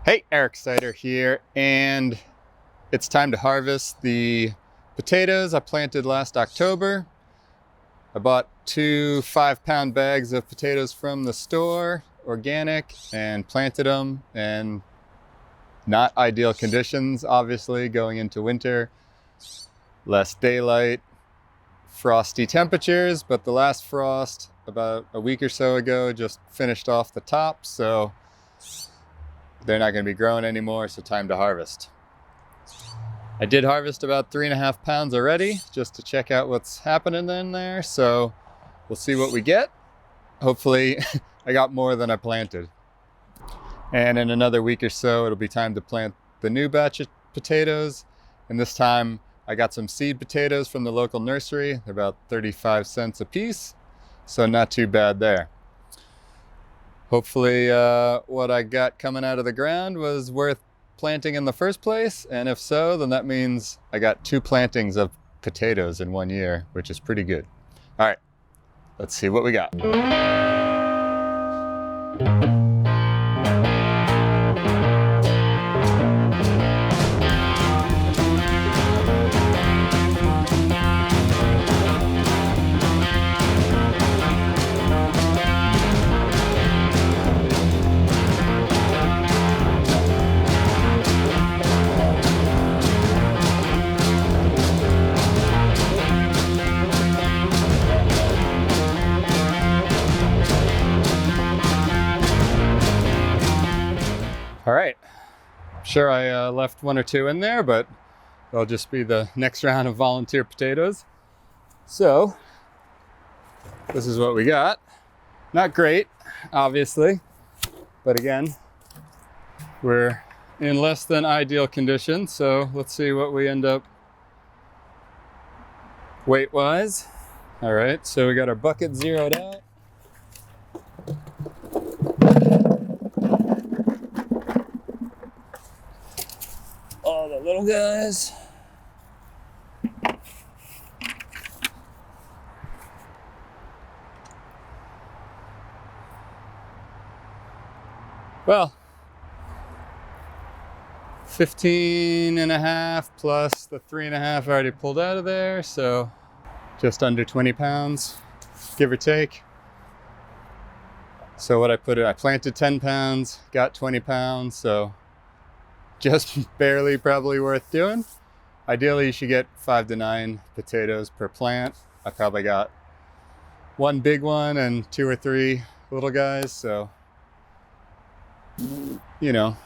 Hey, Eric Sider here, and it's time to harvest the potatoes I planted last October. I bought 2 5-pound bags of potatoes from the store, organic, and planted them in not ideal conditions, obviously, going into winter. Less daylight, frosty temperatures, but the last frost about a week or so ago just finished off the top, so they're not going to be growing anymore, so time to harvest. I did harvest about 3.5 pounds already, just to check out what's happening in there, so we'll see what we get. Hopefully I got more than I planted. And in another week or so, it'll be time to plant the new batch of potatoes, and this time I got some seed potatoes from the local nursery. They're about 35 cents a piece, so not too bad there. Hopefully what I got coming out of the ground was worth planting in the first place, and if so, then that means I got 2 plantings of potatoes in 1 year, which is pretty good. All right, let's see what we got. All right, sure I left 1 or 2 in there, but it'll just be the next round of volunteer potatoes. So this is what we got. Not great, obviously, but again, we're in less than ideal conditions, so let's see what we end up weight-wise. All right, so we got our bucket zeroed out. All the little guys. Well, 15.5 plus the 3.5 already pulled out of there, so just under 20 pounds, give or take. So what I planted 10 pounds, got 20 pounds, so just barely probably worth doing. Ideally, you should get 5 to 9 potatoes per plant. I probably got 1 big one and 2 or 3 little guys, so, you know,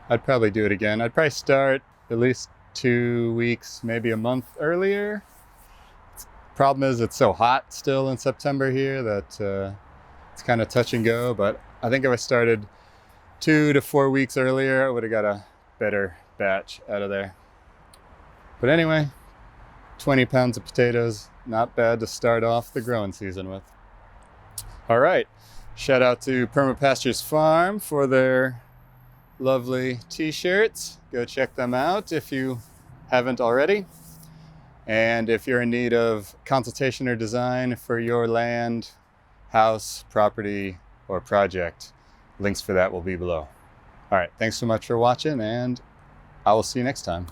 I'd probably do it again. I'd probably start at least 2 weeks, maybe a month earlier. Problem is, it's so hot still in September here that it's kind of touch and go, but I think if I started 2 to 4 weeks earlier, I would have got a better batch out of there. But anyway, 20 pounds of potatoes, not bad to start off the growing season with. All right, shout out to Permaculture's farm for their lovely t-shirts. Go check them out if you haven't already. And if you're in need of consultation or design for your land, house, property, or project, links for that will be below. All right, thanks so much for watching, and I will see you next time.